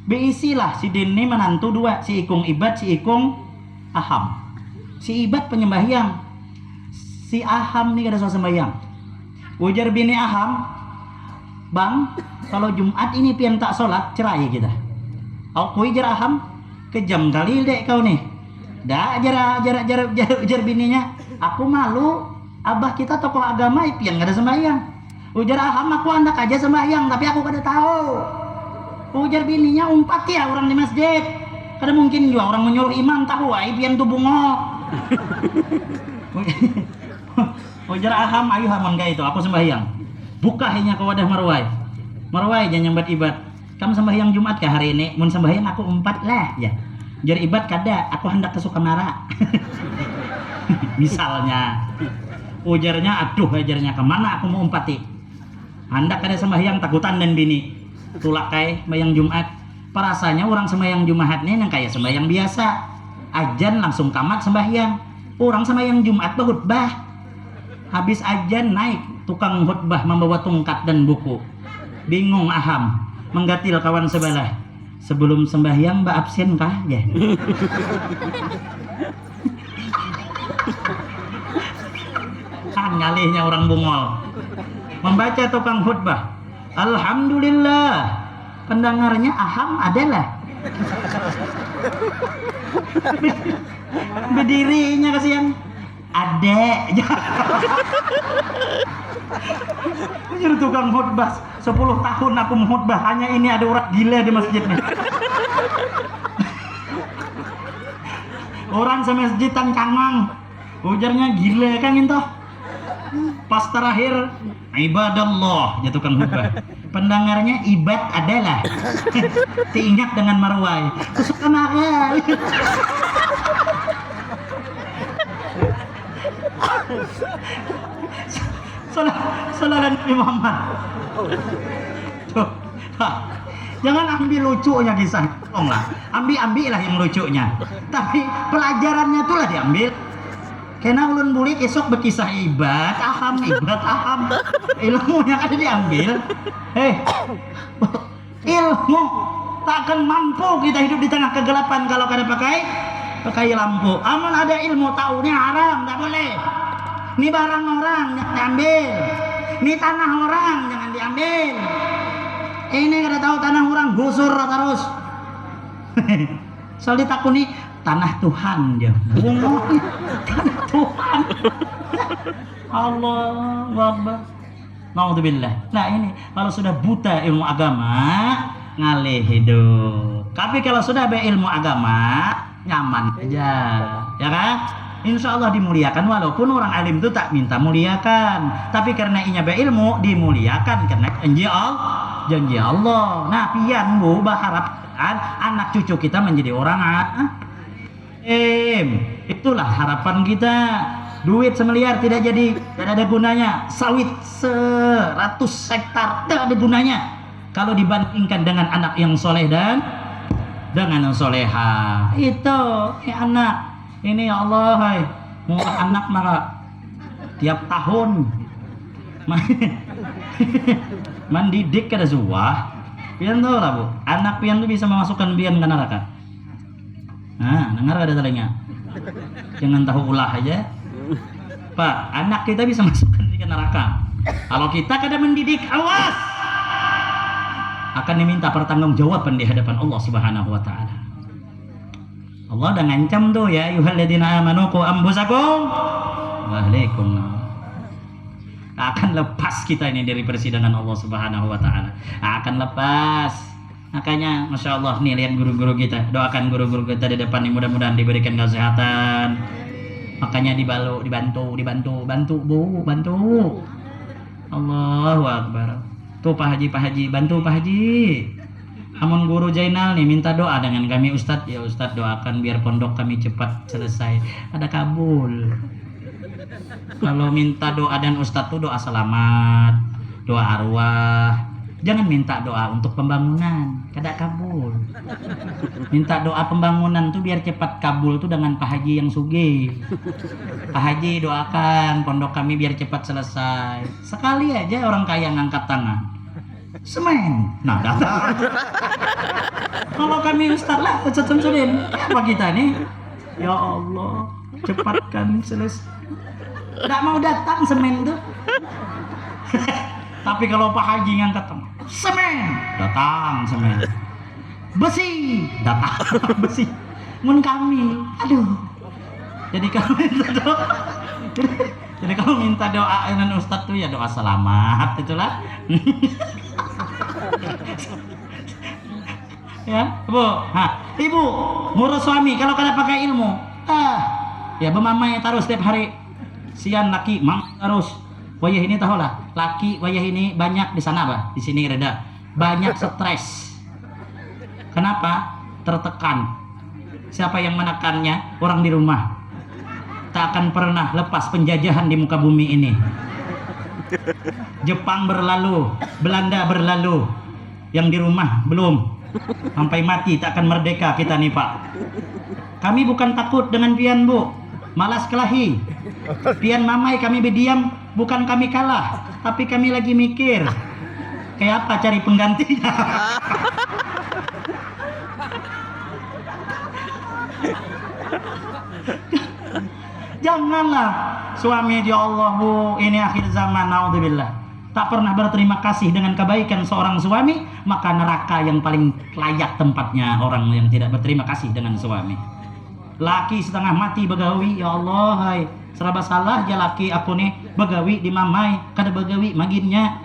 Beisilah Sidin nih menantu 2, si Ikung Ibad, si Ikung Aham. Si Ibad penyembahyang, si Aham nih kada suka sembahyang. Ujar bini Aham, bang, kalau Jumat ini pian tak sholat cerai kita. Aku ujar Aham, kejam kali dek kau nih. Dah jar bininya. Aku malu, abah kita tokoh agama pian kada sembahyang. Ujar Aham, aku anak aja sembahyang tapi aku kada tahu. Ujar bininya, umpat ya orang di masjid. Kada mungkin juga orang menyuruh imam tahu pian tu bungo. Ujar Aham, ayo hamon gak itu, aku sembahyang. Buka hanya ke wadah marwai. Marwai jangan nyambat ibad. Kamu sembahyang Jumat kah hari ini? Mun sembahyang aku 4 lah ya. Jar ibad kada, aku hendak ke Sukamara. Misalnya. Ujarnya, aduh ajarnya kemana aku mau umpati. Hendak kada sembahyang takutan dan bini. Tulak kai sembahyang Jumat. Perasanya orang sembahyang Jumat nih yang kayak sembahyang biasa. Ajan langsung kamat sembahyang. Orang sembahyang Jumat berkhutbah. Habis ajan naik tukang khutbah membawa tongkat dan buku. Bingung Aham, menggatil kawan sebelah. Sebelum sembahyang mbak absen kah ya? Ngalihnya orang bungol. Membaca tukang khutbah. Alhamdulillah, pendengarnya Aham adalah. Berdirinya kasihan. Adek. Jadi tukang khutbah 10 tahun aku khutbah, hanya ini ada orang gila di masjidnya. Orang semasjidan kangang, ujarnya gila kan itu. Pas terakhir ibadallah, ya tukang khutbah. Pendengarnya ibad adalah. Diingat dengan marwai. Kesukaan akal. Salah Nabi Muhammad. Tuh. Jangan ambil lucunya kisah, tolonglah. Ambil lah yang lucunya. Tapi pelajarannya itulah diambil. Kena ulun bulik esok berkisah ibad aham. Ilmu yang ada diambil. Ilmu tak akan mampu kita hidup di tengah kegelapan kalau kada pakai lampu. Aman ada ilmu tahu ini haram, tak boleh. Ini barang orang jangan diambil. Ini tanah orang jangan diambil. Ini kada tahu tanah orang gusur terus. Soal ditakuni tanah Tuhan dia. Tanah Tuhan. Allahu Akbar. Naudzubillah. Nah ini kalau sudah buta ilmu agama ngalih hidup. Tapi kalau sudah berilmu agama nyaman aja, ya kan? Insya Allah dimuliakan walaupun orang alim itu tak minta muliakan. Tapi karena inya berilmu dimuliakan karena janji Allah. Nah pian bu berharap anak cucu kita menjadi orang itulah harapan kita. Duit semiliar tidak jadi, tidak ada gunanya. Sawit 100 hektar tidak ada gunanya kalau dibandingkan dengan anak yang soleh dan dengan yang soleha. Itu anak ini ya Allah, hai mau anak maka tiap tahun mendidik kada suah. Pian tahu lah bu, anak pian itu bisa memasukkan pian ke neraka. Nah, dengar ada telinga. Jangan tahu ulah aja. Pak, anak kita bisa masukkan ke neraka. Kalau kita kada mendidik, awas akan diminta pertanggungjawaban di hadapan Allah Subhanahu wa taala. Allah udah ngancam tuh ya ayyuhalladzina amanu qu anfusakum wa ahlikum. Akan lepas kita ini dari persidangan Allah Subhanahu wa taala. Akan lepas. Makanya Masya Allah nih lihat guru-guru kita. Doakan guru-guru kita di depan ini mudah-mudahan diberikan kesehatan. Makanya dibantu Bu, bantu. Allahu Akbar. Tuh Pak Haji, bantu Pak Haji. Amun guru Jainal nih minta doa dengan kami Ustadz. Ya Ustadz doakan biar pondok kami cepat selesai. Ada kabul. Kalau minta doa dan Ustadz tuh doa selamat, doa arwah. Jangan minta doa untuk pembangunan, kada kabul. Minta doa pembangunan tuh biar cepat kabul tuh dengan Pak Haji yang sugih. Pak Haji doakan pondok kami biar cepat selesai. Sekali aja orang kaya ngangkat tangan. Semen. Nah datang. Kalau kami Ustaz lah cecen-cecen apa kita nih? Ya Allah, cepatkan selesai. Nggak mau datang semen tuh. Tapi kalau Pak Haji ngangkat tangan, semen, datang semen. Besi, datang besi. Mun kami, aduh. Jadi kalau minta doa, jadi kalau minta doa dengan Ustadz tuh ya doa selamat itulah. Ya, Bu. Ibu ngurus suami kalau kada pakai ilmu. Ya bemamai terus setiap hari. Sian laki mang terus. Wayah ini tahulah, laki wayah ini banyak di sana bah, di sini reda. Banyak stres. Kenapa? Tertekan. Siapa yang menekannya? Orang di rumah. Tak akan pernah lepas penjajahan di muka bumi ini. Jepang berlalu, Belanda berlalu. Yang di rumah belum. Sampai mati tak akan merdeka kita nih Pak. Kami bukan takut dengan pian Bu, malas kelahi. Pian mamai kami berdiam, bukan kami kalah, tapi kami lagi mikir kayak apa cari penggantinya. Janganlah suami ya Allah Bu, ini akhir zaman naudzubillah. Tak pernah berterima kasih dengan kebaikan seorang suami, maka neraka yang paling layak tempatnya orang yang tidak berterima kasih dengan suami. Laki setengah mati begawi, ya Allah, hai. serba salah jalaki aku nih begawi di mamai kada begawi maginnya.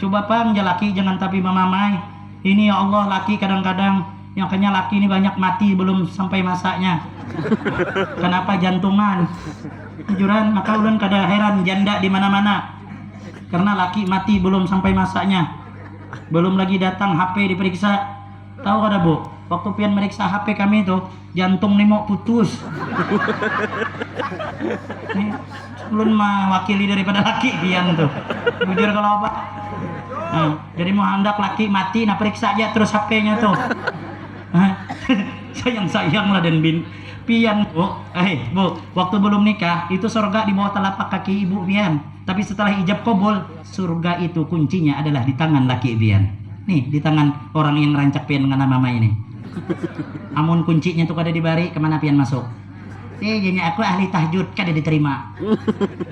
Coba pang jalaki jangan tapi mamamai. Ini ya Allah laki kadang-kadang yang kenya laki ini banyak mati belum sampai masanya. Kenapa jantungan? Jujuran maka ulun kada heran janda di mana-mana. Karena laki mati belum sampai masanya. Belum lagi datang HP diperiksa. Tahu kada Bu? Waktu pian meriksa HP kami itu jantung nih mau putus. Nih, ulun mah wakili daripada laki pian tuh. Jujur kalau apa? Nah, jadi mau hendak laki mati, nah periksa aja terus HP-nya tuh. Sayang-sayang lah dan bin pian Bu. Bu, waktu belum nikah itu surga di bawah telapak kaki ibu pian. Tapi setelah ijab kabul, surga itu kuncinya adalah di tangan laki pian. Nih, di tangan orang yang rancak pian dengan mama ini. Amun kuncinya tuh kada dibari, kemana pian masuk? Jadi aku ahli tahajud kada diterima.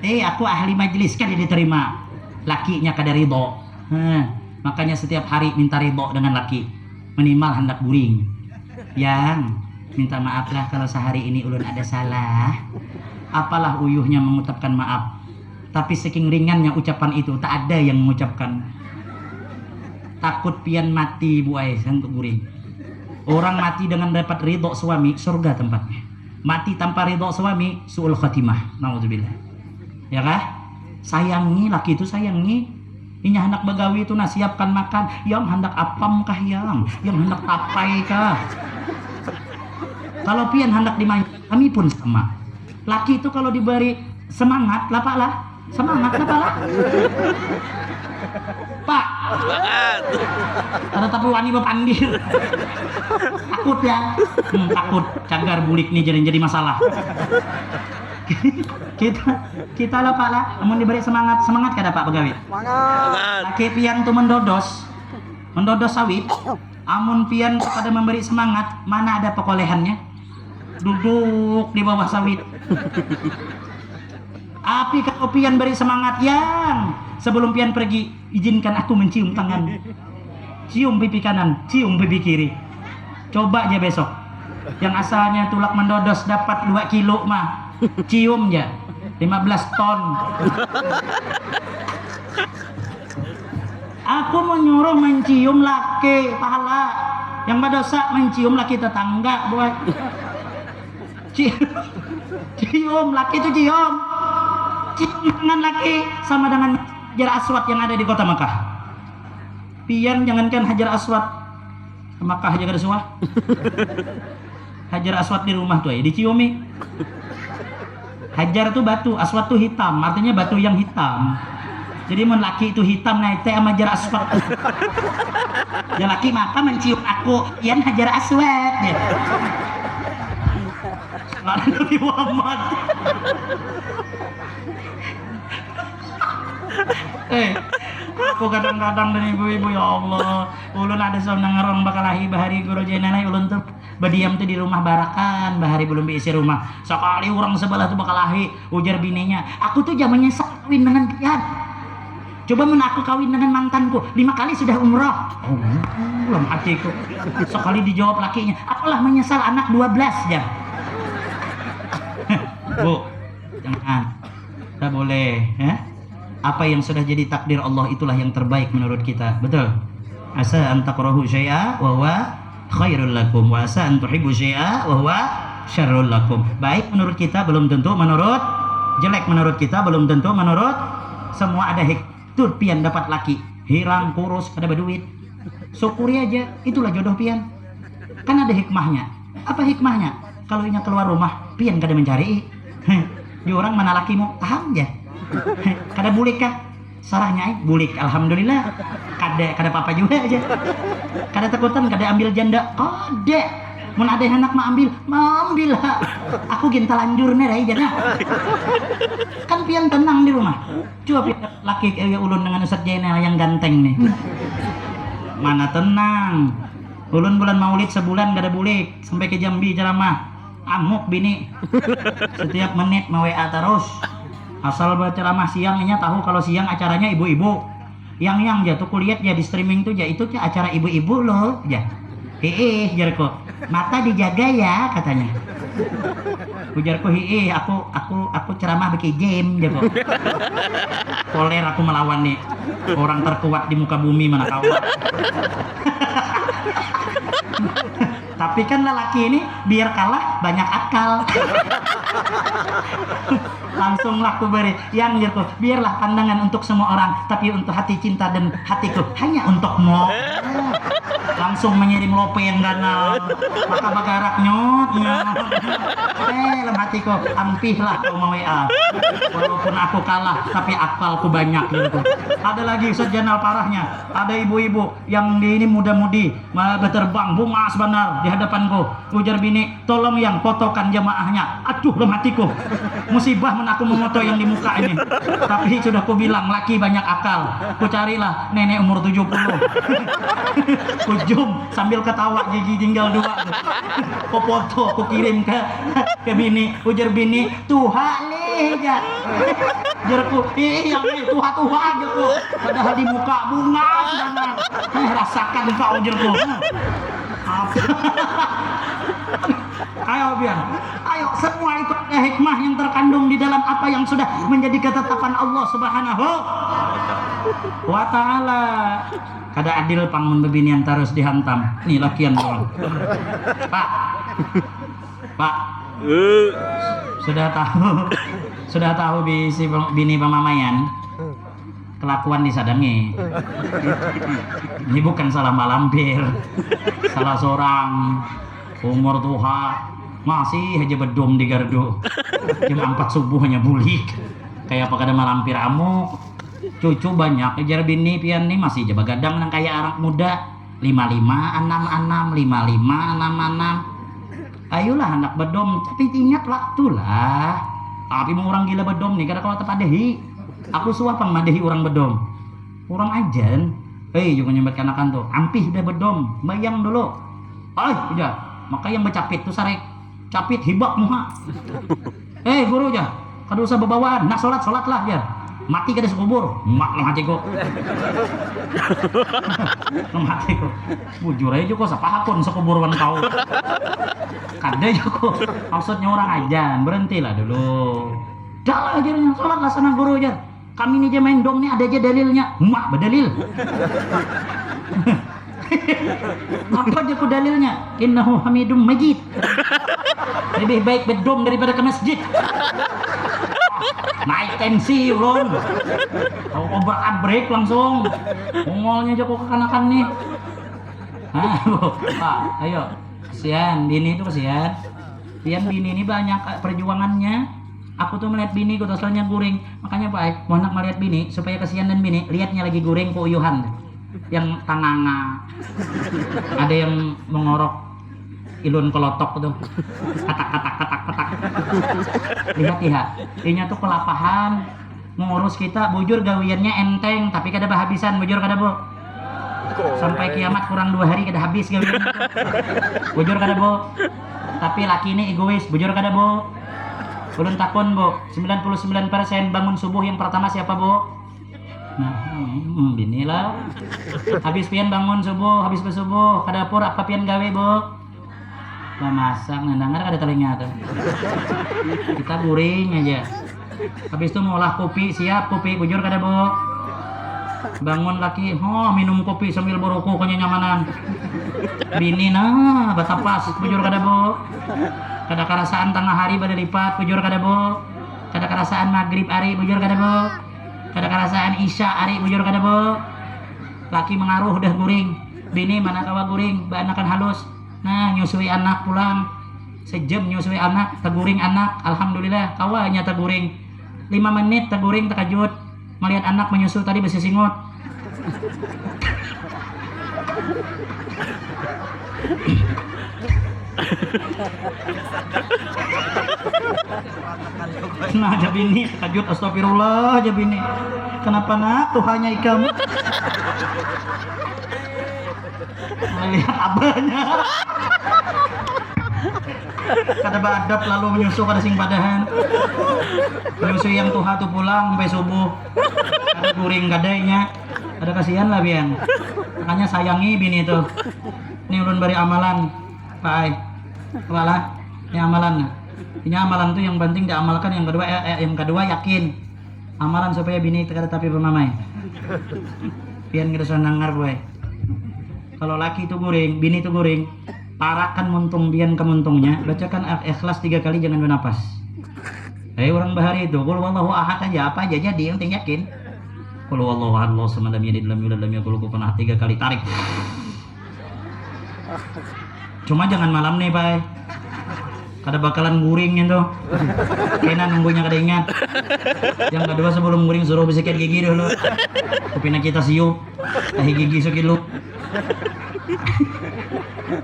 Aku ahli majlis kada diterima. Lakinya kada ridho. Makanya setiap hari minta ridho dengan laki. Minimal hendak guring. Yang minta maaf lah kalau sehari ini ulun ada salah. Apalah uyuhnya mengucapkan maaf. Tapi saking ringannya ucapan itu tak ada yang mengucapkan. Takut pian mati Bu Ais untuk guring. Orang mati dengan dapat ridho suami, surga tempatnya. Mati tanpa ridho suami, su'ul khatimah. Nauzubillah. Ya kah? Sayangi laki itu sayangi. Ini hendak begawi itu nah siapkan makan. Yang hendak apam kah yang hendak tapai kah? Kalau pian hendak dimain, kami pun sama. Laki itu kalau diberi semangat, lapaklah. Semangat lapaklah. Pak. Ada tapi wani bepandir. Takut ya. Takut cagar bulik nih jadi masalah. kita lah Pak lah, namun diberi semangat kada Pak begawi. Semangat. Laki pian tuh mendodos sawit. Amun pian pada memberi semangat, mana ada pekolehannya? Duduk di bawah sawit. Api kalau pian beri semangat yang sebelum pian pergi, izinkan aku mencium tangan. Cium pipi kanan, cium pipi kiri. Coba aja besok. Yang asalnya tulak mendodos dapat 2 kilo mah. Cium ya 15 ton. Aku menyuruh mencium laki pahala. Yang berdosa mencium laki tetangga, boy. Cium laki itu cium. Cium dengan laki sama dengan Hajar Aswad yang ada di kota Makkah. Pian jangankan Hajar Aswad, Makkah aja kada suah. Hajar Aswad di rumah tuh ya diciumi. Hajar tuh batu, Aswad tuh hitam, artinya batu yang hitam. Jadi mun laki itu hitam naik teh sama Hajar Aswad. Ya laki maka mencium aku, Ian Hajar Aswad ya. Nabi Muhammad. Aku kadang-kadang dan ibu-ibu ya Allah, ulun ada seorang ngarong bakalahi bahari guru jenenai ulun tuh berdiam tuh di rumah barakan, bahari belum diisi rumah. Sekali orang sebelah tuh bakalahi ujar bininya, aku tuh zamannya kawin dengan pian. Coba men aku kawin dengan mantanku 5 kali sudah umroh. Oh, belum hatiku. Sekali dijawab lakinya, apalah menyesal anak 12 ya. Bu, jangan. Tak boleh, ya. Apa yang sudah jadi takdir Allah itulah yang terbaik menurut kita. Betul. Asa an takrahu syai'a wa huwa khairul lakum wa asa an tuhibbu syai'a wa huwa syarrul lakum. Baik menurut kita belum tentu menurut, jelek menurut kita belum tentu menurut. Semua ada tuh pian dapat laki, hirang kurus kada berduit. Syukuri aja, itulah jodoh pian. Kan ada hikmahnya. Apa hikmahnya? Kalau inya keluar rumah, pian kada mencari. Di orang mana lakimu? Paham ya? Kada bulik kah? Sarahnya bulik, alhamdulillah. Kada apa-apa juga aja. Kada takutan, kada ambil janda. Kada. Mun ada anak mah ambil lah. Aku ginta lanjur nih rai jana. Kan pian tenang di rumah. Coba pian laki ulun dengan Ustaz Jainal yang ganteng nih. Mana tenang. Ulun bulan Maulid sebulan kada bulik sampai ke Jambi ceramah. Amuk bini. Setiap menit mau WA terus. Asal berceramah siangnya tahu kalau siang acaranya ibu-ibu. Yang jatuh kuliah ya di streaming tuh ya itu acara ibu-ibu loh ya. Jarko. Mata dijaga ya katanya. Ujarku hiih, aku ceramah bikin game jago. Poler aku melawan nih orang terkuat di muka bumi mana kau. Tapi kan lelaki ini biar kalah banyak akal. Langsung aku beri yang gitu, biarlah pandangan untuk semua orang, tapi untuk hati cinta dan hatiku hanya untukmu. Langsung mengirim lope yang ganal, maka bagarak nyot. Dalam hatiku, ampihlah kau mau WA. Walaupun aku kalah, tapi akalku banyak gitu. Ada lagi sejenal parahnya, ada ibu-ibu yang di ini muda-mudi berterbang bungas benar di hadapanku. Ujar bini, tolong yang fotokan jemaahnya. Aduh, dalam hatiku, musibah aku memoto yang di muka ini. Tapi sudah ku bilang laki banyak akal. Ku carilah nenek umur 70. Ku zoom sambil ketawa gigi tinggal 2. Ku foto, ku kirim ke bini. Ujar bini, Tuhan ya. Ujarku, yang ini Tuhan aja ku. Padahal di muka bunga banget. Rasakan kau ujarku. Ayo biar, ayo semua itu ada hikmah yang terkandung di dalam apa yang sudah menjadi ketetapan Allah Subhanahu wa Ta'ala. Kada adil pangun bebinian terus dihantam. Nih lakian doang. Pak, sudah tahu bini pemamaian kelakuan disadangi. Ini bukan salah malampir, salah seorang umur tua masih aja bedom di gardu. Jam 4 subuh hanya bulik kayak apa kada malampir amuk. Cucu banyak kejar bini pian nih masih aja begadang nang kayak anak muda. 55 66 55 66. Ayolah anak bedom, tapi ingat waktu lah. Tapi mau orang gila bedom nih kada kalau tepadehi. Aku suapang madehi orang bedom. Orang ajan. Juga nyebut kanakan tuh. Ampih udah bedom, bayang dulu. Udah. Maka yang bercapit tuh sarek. Capit hibak muha. Guru aja. Kada usah bebawaan. Nak sholat lah ya. Mati kada sekubur. Mak lo hatiku. Lo hatiku. Bujur aja kok sapahakon sekuburan kau. Kada aja kok. Maksudnya orang ajan. Berhentilah dulu. Dah ajarnya sholat lah sana guru aja. Kami ini aja main dong nih ada aja dalilnya. Mak berdalil. Apa aja ku dalilnya? Innahu hamidum majid. Lebih baik bedom daripada ke masjid. Naik tensi ulun. Kau obat break langsung. Ongolnya aja kok kekanakan nih. Pak, ayo. Kesian, bini itu kesian. Pian bini ini banyak perjuangannya. Aku tuh melihat bini, ku tosalnya guring. Makanya Pak, mau nak melihat bini supaya kesian dan bini, lihatnya lagi guring ku uyuhan. Yang tanganga. Ada yang mengorok ilun kelotok tuh. Katak. Lihat. Dia tuh kelapahan. Mengurus kita, bujur gawiannya enteng, tapi kada bahabisan, bujur kada bu. Sampai kiamat kurang 2 hari kada habis gawiannya. Bujur kada bu. Tapi laki ini egois, bujur kada bu. Ulun takon bu, 99% bangun subuh yang pertama siapa bu? Nah, binilah. Habis pian bangun subuh, habis bersubuh, ke dapur apa pian gawe bu? Nah masak, ngandangar kada telinga tuh. Kita guring aja. Habis itu mau olah kopi, siap kopi, bujur kada bu? Bangun laki, minum kopi sambil beruku kanya nyamanan. Bini nah, batapas, bujur kada bu? Kada kerasaan tengah hari pada lipat, bujur kada bu? Kada kerasaan maghrib hari, bujur kada bu? Kada kerasaan isya hari, bujur kada bu? Laki mengaruh udah guring. Bini mana kawa guring, banakan halus. Nah nyusui anak pulang. Sejam nyusui anak, teguring anak. Alhamdulillah kawanya teguring. 5 menit teguring terkejut. Melihat anak menyusu tadi besi singut. Nah aja bini terkejut, astagfirullah aja bini. Kenapa nak Tuhannya ikam? Melihat abahnya. Kada badap lalu menyusu kada sing padahan. Menyusu yang tuha tu pulang sampai subuh. Kada guring kadainya. Ada kasihan lah bian. Makanya sayangi bini itu. Ini ulun bari amalan. Pak Ai. Wala, ini amalan. Ini amalan tuh yang penting diamalkan, yang kedua yakin. Amalan supaya bini tekada tapi pemamai. Pian kita sanangar boy. Kalau laki itu guring, bini itu guring, parakan muntung pian kemuntungnya, bacakan ikhlas 3 kali jangan bernapas. Orang bahari itu, qul wallahu ahad aja apa aja jadi, yang penting yakin. Qul wallahu ahad Allahu samad lam yalid lam yulad lam yakul lahu kufuwan ahad 3 kali tarik. Cuma jangan malam nih, Pak. Kada bakalan guring itu. Kena nunggunya kada ingat. Yang kedua sebelum guring suruh bisikin gigi dulu. Kupina kita siup. Tahi gigi sekilo.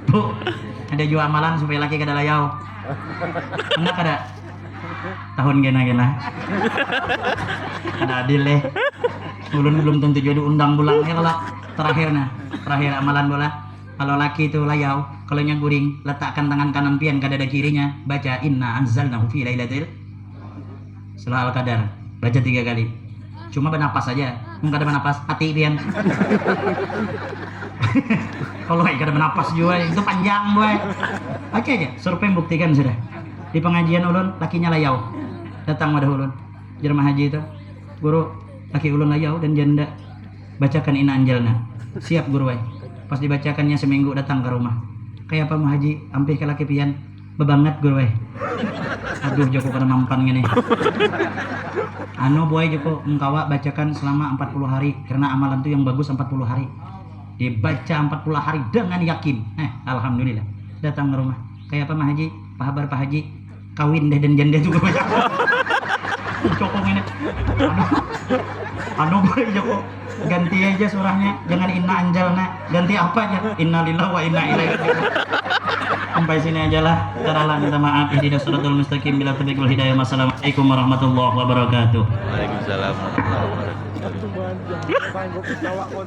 Bu, ada juga amalan supaya laki kada layau. Enak kada? Tahun gena. Kada adil deh. Ulun belum tentu jadi undang bulan ya kalau terakhir amalan bola. Kalau laki itu layau, kalau nya guring, letakkan tangan kanan pian ke dada kirinya, baca inna anzalnahu fi lailatul surah al-qadar, baca 3 kali. Cuma bernapas saja, enggak ada bernapas, hati pian. Kalau enggak ada bernapas juga, itu panjang boy. Baca aja, survei membuktikan sudah. Di pengajian ulun, lakinya layau, datang wadah ulun, jemaah haji itu, guru, laki ulun layau dan janda, bacakan inna anzalna, siap guru boy. Pas dibacakannya seminggu datang ke rumah. Kayak apa mah haji? Ampih ke laki pian. Bebanget gue weh. Aduh Joko kada mampan gini. Anu boy Joko engkawa bacakan selama 40 hari karena amalan tuh yang bagus 40 hari. Dibaca 40 hari dengan yakin. Alhamdulillah. Datang ke rumah. Kayak apa mah haji? Pak Habar Pak Haji. Kawin deh dan janda juga banyak. Joko ini. Anu boy Joko. Ganti aja surahnya, jangan inna anjalna, ganti apa aja, inna lillahi wa inna ilaihi raji'un. Sampai sini aja lah, taralah minta maaf. Ihdinas shiratal mustaqim bila taufiq wal hidayah. Wassalamualaikum warahmatullahi wabarakatuh. Waalaikumsalam warahmatullahi wabarakatuh. Satu banyak, banyak ketawa kon.